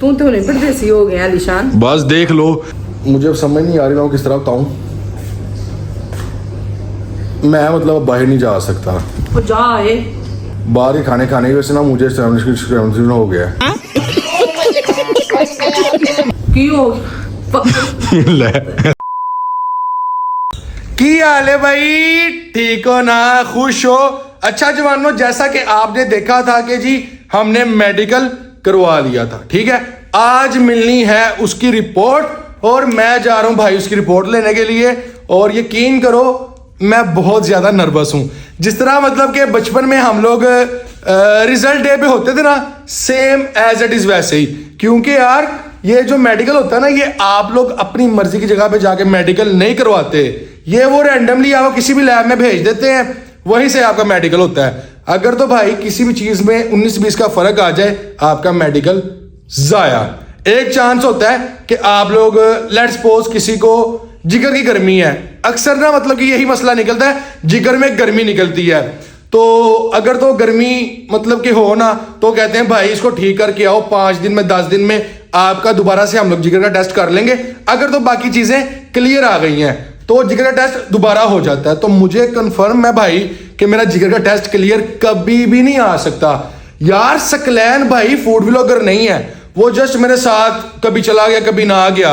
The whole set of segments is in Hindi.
तू तो नहीं परदेसी हो गया अलीशान। बस देख लो, मुझे समझ नहीं आ रही मैं किस तरह बताऊं। मैं मतलब बाहर नहीं जा सकता। तो जा आए बाहर के खाने खाने की वजह से ना मुझे हो गया क्यों की हाल है भाई, ठीक हो ना, खुश हो? अच्छा जवानों, जैसा कि आपने देखा था कि जी हमने मेडिकल करवा लिया था, ठीक है। आज मिलनी है उसकी रिपोर्ट और मैं जा रहा हूं भाई उसकी रिपोर्ट लेने के लिए। और यकीन करो मैं बहुत ज्यादा नर्वस हूं। जिस तरह मतलब कि बचपन में हम लोग रिजल्ट डे पे होते थे ना, सेम एज इट इज वैसे ही। क्योंकि यार ये जो मेडिकल होता है ना, ये आप लोग अपनी मर्जी की जगह पे जाके मेडिकल नहीं करवाते। ये वो रैंडमली आपको किसी भी लैब में भेज देते हैं, वहीं से आपका मेडिकल होता है। अगर तो भाई किसी भी चीज में 19-20 का फर्क आ जाए, आपका मेडिकल जाया। एक चांस होता है कि आप लोग लेट्स सपोज किसी को जिगर की गर्मी है, अक्सर ना मतलब कि यही मसला निकलता है, जिगर में गर्मी निकलती है। तो अगर तो गर्मी मतलब कि हो ना, तो कहते हैं भाई इसको ठीक करके आओ, 5 दिन में 10 दिन में आपका दोबारा से हम लोग जिगर का टेस्ट कर लेंगे। अगर तो बाकी चीजें क्लियर आ गई हैं तो जिगर का टेस्ट दोबारा हो जाता है। तो मुझे कंफर्म है भाई कि मेरा जिगर का टेस्ट क्लियर कभी भी नहीं आ सकता। यार सकलैन भाई फूड व्लॉगर नहीं है, वो जस्ट मेरे साथ कभी चला गया कभी ना आ गया,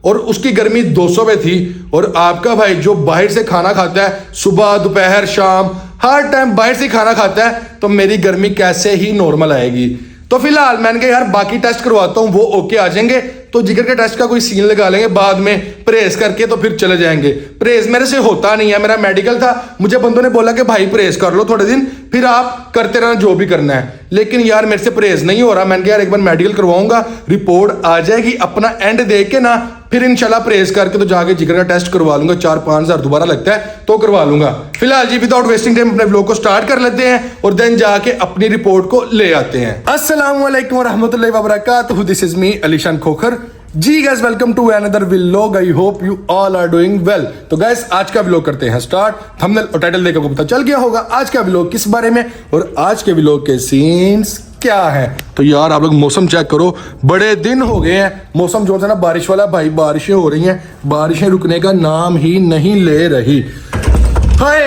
और उसकी गर्मी 200 पे थी। और आपका भाई जो बाहर से खाना खाता है, सुबह दोपहर शाम हर टाइम बाहर से खाना खाता है, तो मेरी गर्मी कैसे ही नॉर्मल आएगी। तो फिलहाल मैंने कहा यार बाकी टेस्ट करवाता हूं, वो ओके आ जाएंगे तो जिगर के टेस्ट का कोई सीन लगा लेंगे बाद में परहेज करके, तो फिर चले जाएंगे। परहेज मेरे से होता नहीं है, मेरा मेडिकल था, मुझे बंदों ने बोला कि भाई परहेज कर लो थोड़े दिन, फिर आप करते रहना जो भी करना है। लेकिन यार मेरे से परहेज नहीं हो रहा। मैंने कहा यार एक बार मेडिकल करवाऊंगा, रिपोर्ट आ जाएगी, अपना एंड देख के ना फिर इंशाल्लाह परहेज करके तो जाके जिगर का टेस्ट करवा लूंगा। 4-5 हजार दोबारा लगता है तो करवा लूंगा। फिलहाल जी विदाउट वेस्टिंग टाइम अपने व्लॉग को स्टार्ट कर लेते हैं और देन जाके अपनी रिपोर्ट को ले आते हैं। अस्सलाम वालेकुम रहमतुल्लाहि व बरकातहू, this is me Alishan Khokhar ji. Guys welcome to another vlog, I hope you all are doing well. तो गाइस आज का व्लॉग करते हैं स्टार्ट। थंबनेल और टाइटल देखकर को पता चल गया होगा आज का व्लॉग किस बारे में और आज के व्लॉग के सीन्स क्या है। तो यार आप लोग मौसम चेक करो, बड़े दिन हो गए हैं, मौसम जो है ना बारिश वाला, भाई बारिशें हो रही हैं, बारिशें रुकने का नाम ही नहीं ले रही। हाय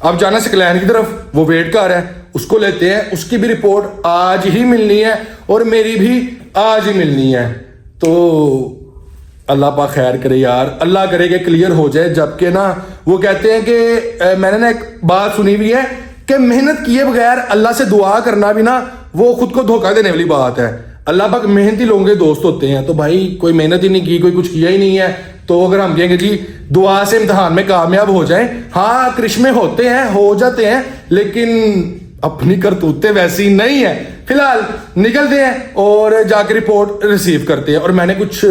अब जाना सकलैन की तरफ, वो वेट कर रहा है, उसको लेते हैं। उसकी भी रिपोर्ट आज ही मिलनी है और मेरी भी आज ही मिलनी है। तो अल्लाह पाक खैर करे यार, अल्लाह करे कि क्लियर हो जाए। जबकि ना वो कहते हैं कि मैंने ना एक बात सुनी हुई है कि मेहनत किए बगैर अल्लाह से दुआ करना भी ना वो खुद को धोखा देने वाली बात है। अल्लाह पाक मेहनती लोगों के दोस्त होते हैं। तो भाई कोई मेहनत ही नहीं की, कोई कुछ किया ही नहीं है, तो अगर हम कहेंगे जी दुआ से इम्तिहान में कामयाब हो जाए, हाँ करिश्मे होते हैं, हो जाते हैं, लेकिन अपनी करतूतें वैसी नहीं है। फिलहाल निकलते हैं और जाकर रिपोर्ट रिसीव करते हैं। और मैंने कुछ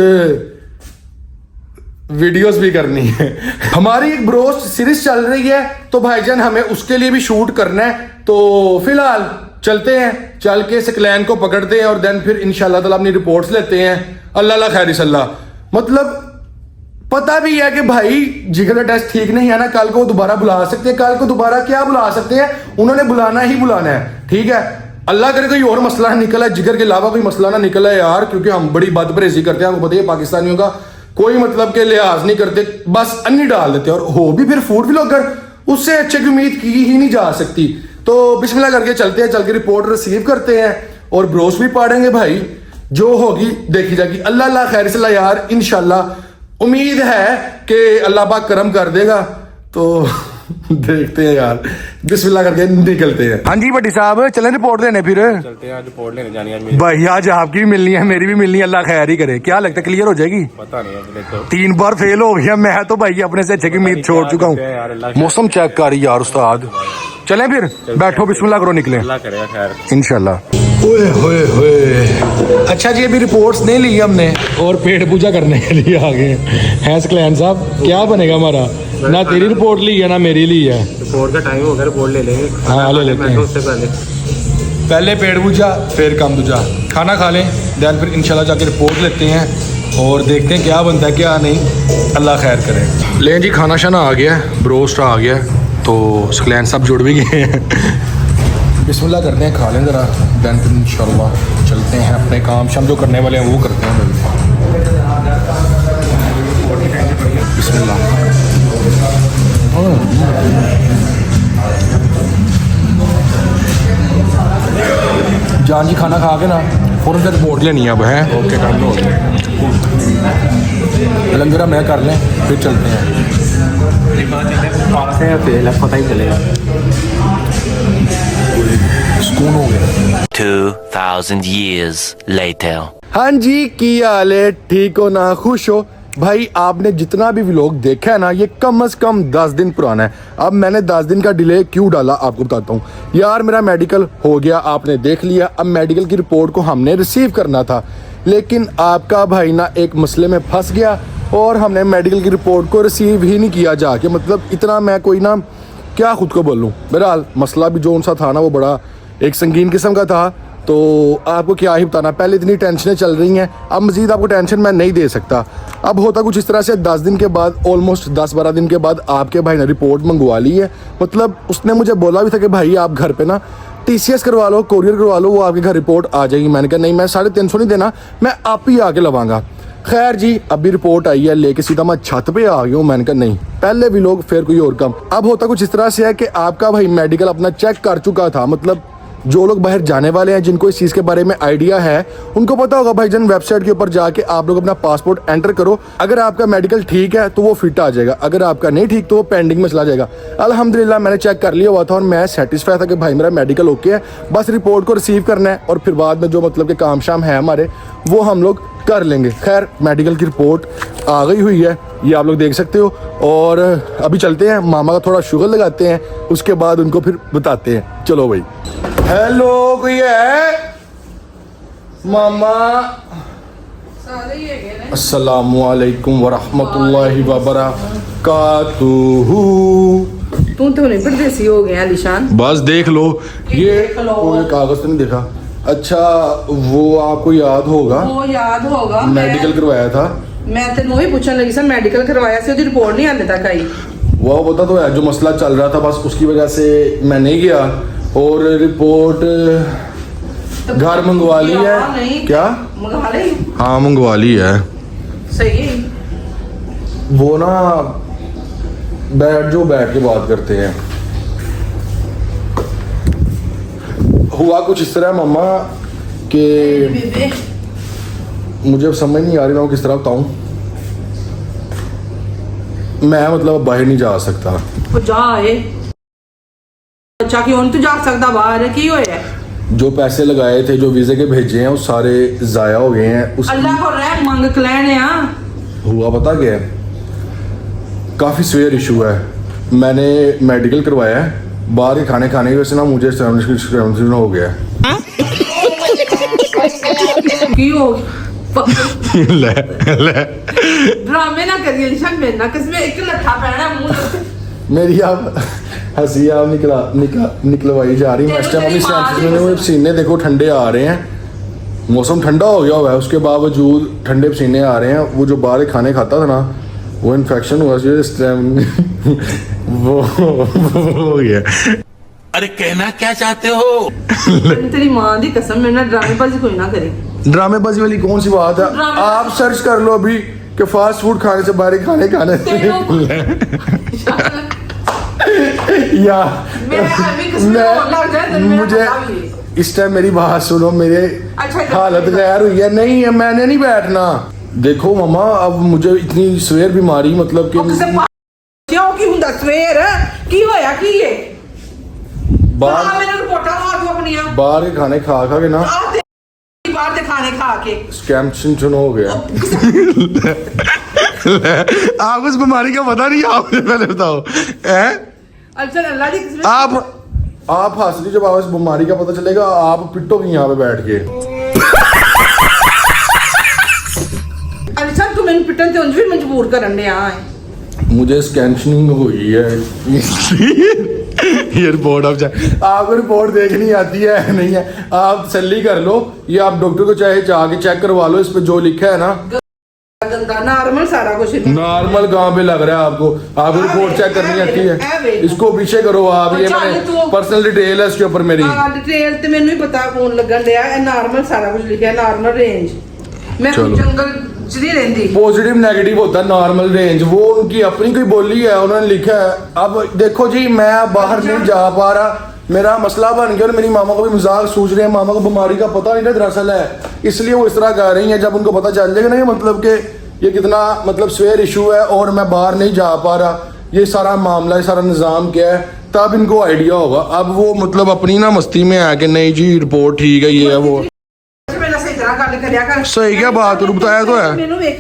वीडियोस भी करनी है। हमारी एक ब्रोस्ट सीरीज चल रही है, तो भाईजान हमें उसके लिए भी शूट करना है। तो फिलहाल चलते हैं, चल के सकलैन को पकड़ते हैं और देन फिर इंशाल्लाह ताला अपनी रिपोर्ट्स लेते हैं। अल्लाह खैर सल्ला। मतलब पता भी है कि भाई जिगर का टेस्ट ठीक नहीं है ना, कल को दोबारा बुला सकते हैं। कल को दोबारा क्या बुला सकते हैं, उन्होंने बुलाना ही बुलाना है, ठीक है। अल्लाह करे कोई और मसला ना निकला, जिगर के अलावा कोई मसला ना निकला है यार, क्योंकि हम बड़ी बद परहेजी करते हैं। आपको पता है पाकिस्तानियों का कोई मतलब के लिहाज नहीं करते, बस अन्नी डाल देते हैं। और हो भी फिर फूड व्लॉगर, उससे अच्छे की उम्मीद की ही नहीं जा सकती। तो बिस्मिल्लाह करके चलते हैं, चल के रिपोर्ट रिसीव करते हैं और ब्रोस भी पाड़ेंगे भाई, जो होगी देखी जाएगी। अल्लाह खैर सल्ला यार, इंशाल्लाह उम्मीद है कि अल्लाह पाक करम कर देगा। तो देखते हैं यार, बिस्मिल्लाह करके निकलते हैं। हाँ जी भट्टी साहब चलें रिपोर्ट लेने, फिर चलते हैं। आज रिपोर्ट लेने जानी है भाई, आज आपकी भी मिलनी है, मेरी भी मिलनी है। अल्लाह खैर ही करे। क्या लगता है क्लियर हो जाएगी? पता नहीं है, तो 3 बार फेल हो गया मैं, तो भाई अपने से अच्छे की उम्मीद छोड़ चुका हूँ। मौसम चेक कर यार उस्ताद, चलें फिर, बैठो बिस्मिल्लाह करो, निकले अल्लाह करेगा खैर इंशाल्लाह। ओए होए होए, अच्छा जी अभी रिपोर्ट्स नहीं ली हमने और पेट पूजा करने के लिए आ गए हैं सकलैन साहब। क्या बनेगा हमारा? ना तेरी रिपोर्ट ली है ना मेरी ली है। रिपोर्ट का टाइम हो गया, रिपोर्ट ले लेंगे। हाँ ले लेते हैं, उससे पहले पेट पूजा फिर काम दूजा, खाना खा लें, देन फिर इंशाल्लाह जाके रिपोर्ट लेते हैं और देखते हैं क्या बनता है क्या नहीं। अल्लाह खैर करे। लें जी खाना शाना आ गया, ब्रोस्ट आ गया, तो सकलैन साहब जुड़ भी गए हैं। बिस्मिल्लाह करते हैं, खा लें ज़रा, देन फिर इंशाल्लाह चलते हैं अपने काम शाम जो करने वाले हैं वो करते हैं बिस्मिल्लाह। जान जी खाना खा के ना फ़ौरन से रिपोर्ट लेनी है अब है। ओके कर लो, लंगर हम कर लें फिर चलते हैं। पता ही चलेगा। सुकून हो गया। 2000 years later. हाँ जी, की हाल है? ठीक हो ना? खुश हो? भाई आपने जितना भी व्लॉग देखा है ना ये कम से कम 10 दिन पुराना है। अब मैंने 10 दिन का डिले क्यों डाला आपको बताता हूँ यार। मेरा मेडिकल हो गया, आपने देख लिया। अब मेडिकल की रिपोर्ट को हमने रिसीव करना था, लेकिन आपका भाई ना एक मसले में फंस गया और हमने मेडिकल की रिपोर्ट को रिसीव ही नहीं किया जाके। मतलब इतना मैं कोई ना क्या खुद को बोलूँ। बहरहाल मसला भी जो उनसा था ना वो बड़ा एक संगीन किस्म का था, तो आपको क्या ही बताना। पहले इतनी टेंशनें चल रही हैं, अब मज़ीद आपको टेंशन मैं नहीं दे सकता। अब होता कुछ इस तरह से 10 दिन के बाद, ऑलमोस्ट 10-12 दिन के बाद आपके भाई ने रिपोर्ट मंगवा ली है। मतलब उसने मुझे बोला भी था कि भाई आप घर पे ना TCS करवा लो, कोरियर करवा लो, वो आपके घर रिपोर्ट आ जाएगी। मैंने कहा नहीं, मैं 350 नहीं देना, मैं आप ही आके लवाऊंगा। खैर जी, अभी रिपोर्ट आई है, लेके सीधा मैं छत पे आ गया हूँ। मैंने कहा नहीं, पहले भी लोग फिर कोई और कम। अब होता कुछ इस तरह से है कि आपका भाई मेडिकल अपना चेक कर चुका था। मतलब जो लोग बाहर जाने वाले हैं, जिनको इस चीज़ के बारे में आइडिया है, उनको पता होगा भाईजान वेबसाइट के ऊपर जाके आप लोग अपना पासपोर्ट एंटर करो। अगर आपका मेडिकल ठीक है तो वो फिट आ जाएगा, अगर आपका नहीं ठीक तो वो पेंडिंग में चला जाएगा। अल्हम्दुलिल्लाह मैंने चेक कर लिया हुआ था और मैं सेटिस्फाई था कि भाई मेरा मेडिकल ओके है। बस रिपोर्ट को रिसीव करना है और फिर बाद में जो मतलब के काम शाम है हमारे वो हम लोग कर लेंगे। खैर मेडिकल की रिपोर्ट आ गई हुई है, ये आप लोग देख सकते हो। और अभी चलते हैं, मामा का थोड़ा शुगर लगाते हैं, उसके बाद उनको फिर बताते हैं। चलो भाई। हेलो, कोई है? मामा अस्सलामुअलैकुम वरहमतुल्लाहि वबरकातुहू। तू तो नहीं परदेसी हो गया लिशान। बस देख लो, ये कोई कागज तो नहीं देखा। अच्छा वो आपको याद होगा, वो याद होगा मेडिकल करवाया था। मैं तेन वही पूछने लगी सर, मेडिकल करवाया से रिपोर्ट नहीं आने तक आई। वो पता तो है जो मसला चल रहा था, बस उसकी वजह से मैं नहीं गया और रिपोर्ट घर मंगवा ली है। क्या मंगवा ली? हाँ मंगवा ली है। सही है। वो ना बैठ के बात करते हैं। हुआ कुछ इस तरह मामा कि मुझे अब समझ नहीं आ रही, मैं वो किस तरह बताऊं। मैं मतलब बाहर नहीं जा सकता। वो जा है अच्छा, क्यों नहीं तू जा सकता बाहर? की होया? जो पैसे लगाए थे, जो वीजे के भेजे हैं, वो सारे जाया हो गए हैं। अल्लाह को रह मंग क्लैन है। हुआ पता क्या है, काफी सीवियर इशू है। मैंने मेडिकल करवाया है, बाहर के खाने खाने की वजह से ना मुझे हो गया है। की हो ले ड्रामे ना करिए लिशान, मेरे ना किसमें एक लट्ठा पहना मुंह। मेरी आप हंसी आप निकलवाई जा रही है। पसीने देखो ठंडे आ रहे हैं, मौसम ठंडा हो गया हुआ है, उसके बावजूद ठंडे पसीने आ रहे हैं। वो जो बाहर खाने खाता था ना, वो इन्फेक्शन हुआ इस टाइम वो हो गया। अरे कहना क्या चाहते हो? तेरी माँ दी कसम, मेरे ना ड्रामेबाजी कोई ना करे। ड्रामेबाजी वाली कौन सी बात है? आप सर्च कर लो अभी कि फास्ट फूड खाने से बाहर खाने या मुझे इस टाइम मेरी बात सुनो, मेरे हालत गैर हुई है। नहीं है, मैंने नहीं बैठना। देखो मामा, अब मुझे इतनी सवेर बीमारी मतलब कि क्यों की हुंदा सवेर की होया की ये बाहर मैंने रिपोर्टां खा दो अपनी बाहर के खाने खा के ना, बाहर के खाने खा के स्कैम हो गया। आप उस बीमारी का पता नहीं, आप पहले बताओ। अच्छा अल्लाह दी किस्मत। आप हंस ली, जब आप इस बीमारी का पता चलेगा आप पिटोगी यहाँ पे बैठ के। अच्छा तू मैंने पिटन ते उंज भी मजबूर करने आए। मुझे स्कैनिंग हुई है ये रिपोर्ट आपको रिपोर्ट देखनी आती है नहीं है, आप तसल्ली कर लो। ये आप डॉक्टर को चाहे जाके चेक करवा लो, इस पे जो लिखा है ना गंदा नॉर्मल सारा कुछ नॉर्मल कहाँ पे लग रहा है आपको? आपको रिपोर्ट चेक करनी आती है? इसको पीछे करो आप, ये मैंने पर्सनल डिटेल है इसके ऊपर मेरी। डिटेल तो मैंने ही पता कौन लगन दिया है। नॉर्मल सारा कुछ लिखा है, नॉर्मल रेंज। मैं जंगल च नहीं रहती। पॉजिटिव नेगेटिव होता है नॉर्मल रेंज, वो उनकी अपनी कोई बोली है, उन्होंने लिखा है। अब देखो जी, मैं बाहर नहीं जा पा रहा, मेरा मसला बन गया और मेरी मामा को भी मजाक सूझ रहे हैं। मामा को बीमारी का पता नहीं था दरअसल है, इसलिए वो इस तरह कर रही हैं। जब उनको पता चल जाएगा ना ये मतलब कि ये कितना मतलब स्वेयर इशू है और मैं बाहर नहीं जा पा रहा, ये सारा मामला, ये सारा निज़ाम क्या है, तब इनको आइडिया होगा। अब वो मतलब अपनी ना मस्ती में है कि नहीं जी रिपोर्ट ठीक है, ये है वो। सही क्या बात बताया तो है।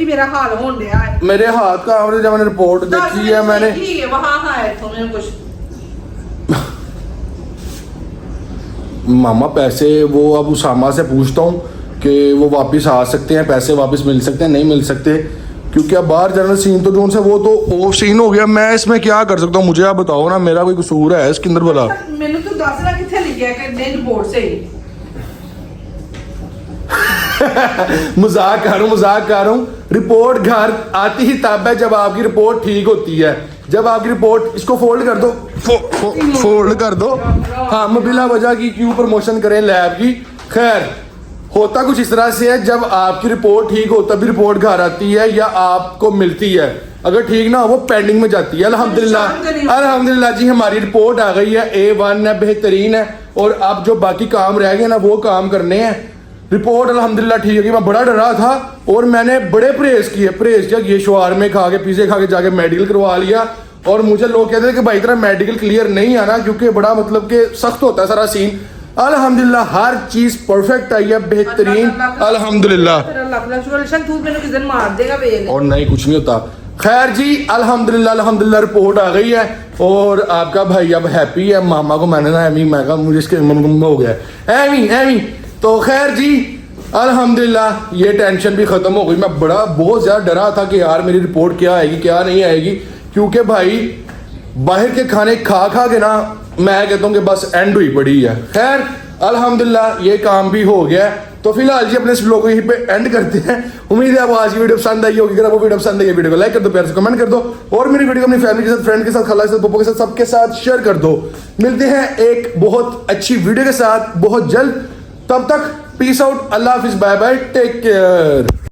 मेरा हाल होने दिया है, मेरे हाथ का हमने जब मैंने रिपोर्ट देखी है मैंने वहाँ है तो मैंने कुछ मामा पैसे वो अब उसामा से पूछता हूँ कि वो वापस आ सकते हैं, पैसे वापस मिल सकते हैं, नहीं मिल सकते, क्योंकि अब बाहर जनरल सीन तो जो से वो तो ऑफ सीन हो गया। मैं इसमें क्या कर सकता हूँ, मुझे आप बताओ ना, मेरा कोई कसूर है इसके अंदर? बोला मैंने तो 10 लाख कितने लिखा है कि रिपोर्ट से ही मजाक कर रहा हूँ। रिपोर्ट घर आती ही तब है जब आपकी रिपोर्ट ठीक होती है। जब आपकी रिपोर्ट, इसको फोल्ड कर दो, फोल्ड कर दो। हम बिला वजह की क्यों प्रमोशन करें लैब की। खैर होता कुछ इस तरह से है, जब आपकी रिपोर्ट ठीक हो तभी रिपोर्ट घर आती है या आपको मिलती है। अगर ठीक ना हो वो पेंडिंग में जाती है। अल्हम्दुलिल्लाह जी हमारी रिपोर्ट आ गई है, A1 है, बेहतरीन है। और अब जो बाकी काम रह गए ना वो काम करने हैं। रिपोर्ट अल्हम्दुलिल्लाह ठीक है। मैं बड़ा डरा था और मैंने बड़े परहेज किया, ये शवारमे खा के, पिज़्ज़े खा के जाके मेडिकल करवा लिया। और मुझे लोग कहते थे कि भाई तेरा मेडिकल क्लियर नहीं आना, क्योंकि बड़ा मतलब कि सख्त होता है सारा सीन। अल्हम्दुलिल्लाह हर चीज परफेक्ट आई है, बेहतरीन अल्हम्दुलिल्लाह। और नहीं कुछ नहीं होता। खैर जी अल्हम्दुलिल्लाह रिपोर्ट आ गई है और आपका भाई अब हैप्पी है। मामा को मैंने ना एमी मैं कहा मुझे इसके हो गया एमी। तो खैर जी अल्हम्दुलिल्लाह ये टेंशन भी खत्म हो गई। मैं बहुत ज्यादा डरा था कि यार मेरी रिपोर्ट क्या आएगी क्या नहीं आएगी, क्योंकि भाई बाहर के खाने खा के ना मैं कहता हूँ कि बस एंड हुई पड़ी है। खैर अल्हम्दुलिल्लाह ये काम भी हो गया। तो फिलहाल जी अपने इस व्लॉग को यहीं पे एंड करते हैं। उम्मीद है आपको आज की वीडियो पसंद आई होगी। अगर आपको वीडियो पसंद आई, वीडियो को लाइक कर दो, प्यार से कमेंट कर दो और मेरी वीडियो को अपनी फैमिली के साथ, फ्रेंड के साथ, खाला के साथ, पप्पो के साथ, सबके साथ शेयर कर दो। मिलते हैं एक बहुत अच्छी वीडियो के साथ बहुत जल्द। तब तक पीस आउट, अल्लाह हाफिज, बाय बाय, टेक केयर।